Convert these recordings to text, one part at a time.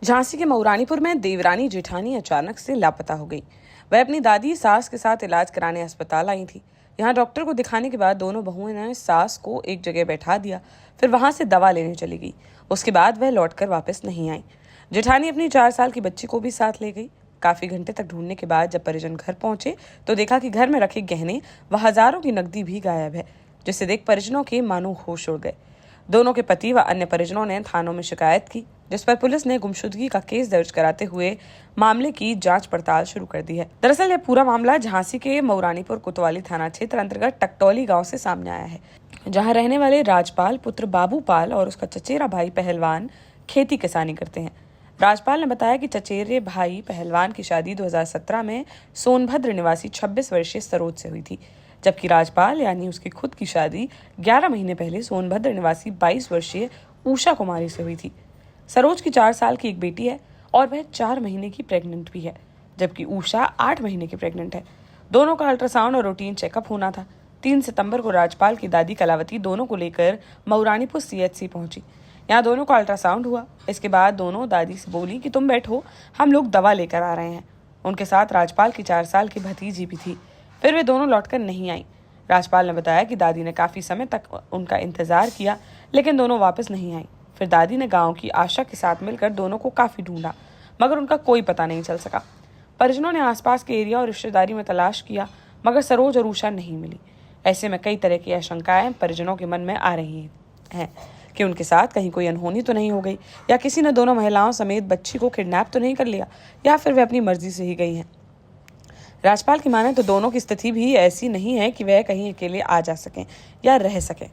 झांसी के मऊरानीपुर में देवरानी जेठानी अचानक से लापता हो गई। वह अपनी दादी सास के साथ इलाज कराने अस्पताल आई थी। यहाँ डॉक्टर को दिखाने के बाद दोनों बहुओं ने सास को एक जगह बैठा दिया, फिर वहां से दवा लेने चली गई। उसके बाद वह लौटकर वापस नहीं आई। जेठानी अपनी 4 साल की बच्ची को भी साथ ले गई। काफी घंटे तक ढूंढने के बाद जब परिजन घर पहुंचे तो देखा कि घर में रखे गहने व हजारों की नकदी भी गायब है, जिसे देख परिजनों के मानो होश उड़ गए। दोनों के पति व अन्य परिजनों ने थानों में शिकायत की, जिस पर पुलिस ने गुमशुदगी का केस दर्ज कराते हुए मामले की जांच पड़ताल शुरू कर दी है। दरअसल यह पूरा मामला झांसी के मऊरानीपुर कोतवाली थाना क्षेत्र अंतर्गत टकटौली गांव से सामने आया है, जहां रहने वाले राजपाल पुत्र बाबू पाल और उसका चचेरा भाई पहलवान खेती किसानी करते हैं। राजपाल ने बताया कि चचेरे भाई पहलवान की शादी 2017 में सोनभद्र निवासी 26 वर्षीय सरोज से हुई थी, जबकि राजपाल यानी उसकी खुद की शादी 11 महीने पहले सोनभद्र निवासी 22 वर्षीय उषा कुमारी से हुई थी। सरोज की 4 साल की एक बेटी है और वह 4 महीने की प्रेग्नेंट भी है, जबकि उषा 8 महीने की प्रेग्नेंट है। दोनों का अल्ट्रासाउंड और रूटीन चेकअप होना था। 3 सितंबर को राजपाल की दादी कलावती दोनों को लेकर मऊरानीपुर CHC पहुंची। यहाँ दोनों का अल्ट्रासाउंड हुआ। इसके बाद दोनों दादी से बोली कि तुम बैठो, हम लोग दवा लेकर आ रहे हैं। उनके साथ राजपाल की 4 साल की भतीजी भी थी। फिर वे दोनों लौटकर नहीं आई। राजपाल ने बताया कि दादी ने काफी समय तक उनका इंतजार किया, लेकिन दोनों वापस नहीं आई। फिर दादी ने गांव की आशा के साथ मिलकर दोनों को काफी ढूंढा, मगर उनका कोई पता नहीं चल सका। परिजनों ने आसपास के एरिया और रिश्तेदारी में तलाश किया, मगर सरोज और उषा नहीं मिली। ऐसे में कई तरह की आशंकाएं परिजनों के मन में आ रही हैं कि उनके साथ कहीं कोई अनहोनी तो नहीं हो गई, या किसी ने दोनों महिलाओं समेत बच्ची को किडनैप तो नहीं कर लिया, या फिर वे अपनी मर्जी से ही गई हैं। राजपाल की माने तो दोनों की स्थिति भी ऐसी नहीं है कि वह कहीं अकेले आ जा सकें या रह सकें।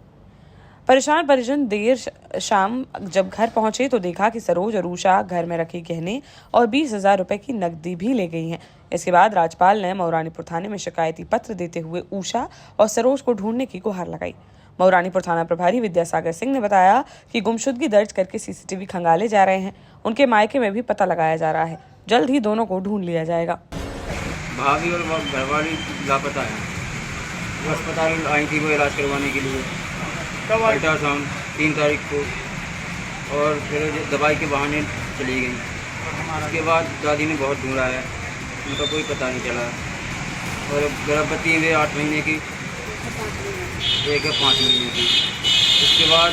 परेशान परिजन देर शाम जब घर पहुंचे तो देखा कि सरोज और उषा घर में रखे गहने और 20,000 रुपए की नकदी भी ले गई हैं। इसके बाद राजपाल ने मऊरानीपुर थाने में शिकायती पत्र देते हुए उषा और सरोज को ढूंढने की गुहार लगाई। मऊरानीपुर थाना प्रभारी विद्यासागर सिंह ने बताया कि गुमशुदगी दर्ज करके CCTV खंगाले जा रहे हैं। उनके मायके में भी पता लगाया जा रहा है। जल्द ही दोनों को ढूंढ लिया जाएगा। भाभी और घरवाली लापता है। वो अस्पताल आई थी वो इलाज करवाने के लिए। कब अल्ट्रासाउंड 3 तारीख को, और फिर दवाई के बहाने चली गई। उसके बाद दादी ने बहुत ढूंढा है, उनका कोई पता नहीं चला। और गर्भवती वे 8 महीने की, एक है 5 महीने की। उसके बाद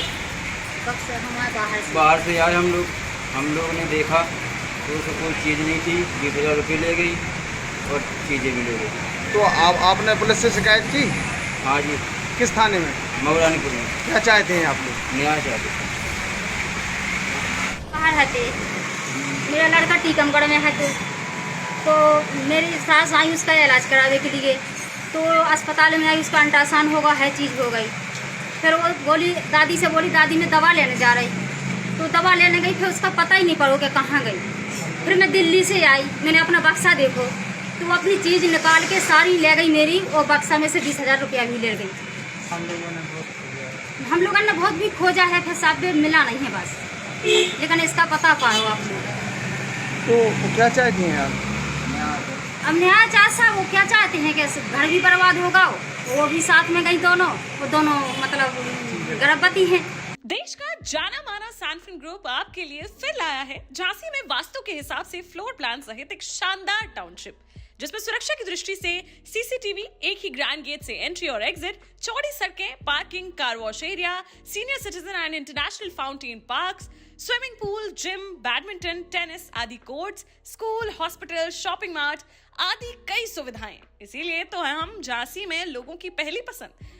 बाहर से आए हम लोग ने देखा तो उसको कोई चीज़ नहीं थी। 20,000 रुपये ले गई और चीज़ें भी ले गई। तो आपने पुलिस से शिकायत की? हाँ जी। किस थाने में? मऊरानीपुर में। क्या चाहते हैं आप लोग? न्याय चाहते हैं। बाहर रहते, मेरा लड़का टीकमगढ़ में है, तो मेरी सास आई उसका इलाज कराने के लिए, तो अस्पताल में आई, उसका अल्ट्रासाउंड होगा, है चीज़ हो गई। फिर वो बोली, दादी से बोली, दादी मैं दवा लेने जा रही, तो दवा लेने गई, फिर उसका पता ही नहीं पड़ो कि कहाँ गई। फिर मैं दिल्ली से आई, मैंने अपना बक्सा देखो तो वो अपनी चीज़ निकाल के सारी ले गई मेरी, और बक्सा में से 20,000 रुपया भी ले गई। हम लोगों ने बहुत भी खोजा है, फिर सब भी मिला नहीं है बस, लेकिन इसका पता पाओ आप लोग। तो क्या चाहती हैं आप? अब न्याय चाहता, वो क्या चाहते हैं कि घर भी बर्बाद होगा, वो भी साथ में गई, वो दोनों मतलब गर्भवती हैं। देश का जाना माना सैनफिन ग्रुप आपके लिए फिर लाया है झांसी में वास्तु के हिसाब से फ्लोर प्लान सहित एक शानदार टाउनशिप, जिसमें सुरक्षा की दृष्टि से CCTV, एक ही ग्रैंड गेट से एंट्री और एग्जिट, चौड़ी सड़कें, parking, car wash area, senior citizen and international fountain parks, swimming pool, gym, badminton, tennis आदि courts, school, hospital, shopping mart आदि कई सुविधाएं। इसीलिए तो हम झांसी में लोगों की पहली पसंद।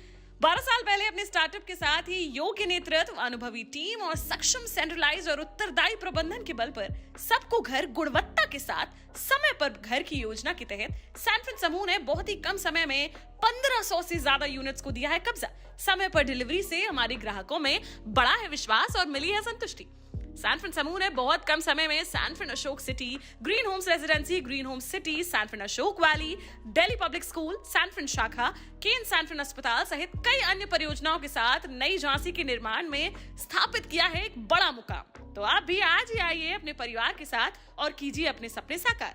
12 साल पहले अपने स्टार्टअप के साथ ही योग्य नेतृत्व, अनुभवी टीम और सक्षम सेंट्रलाइज और उत्तरदायी प्रबंधन के बल पर सबको घर गुणवत्ता के साथ समय पर घर की योजना के तहत सैनफिन समूह ने बहुत ही कम समय में 1500 से ज्यादा यूनिट्स को दिया है कब्जा। समय पर डिलीवरी से हमारे ग्राहकों में बड़ा है विश्वास और मिली है संतुष्टि। सैनफिन समूह ने बहुत कम समय में Sanfin Ashok city, green homes residency, green homes city, Sanfin Ashok valley, Delhi public school, Sanfin शाखा, केन सैनफिन अस्पताल सहित कई अन्य परियोजनाओं के साथ नई झांसी के निर्माण में स्थापित किया है एक बड़ा मुकाम। तो आप भी आज ही आइए अपने परिवार के साथ और कीजिए अपने सपने साकार।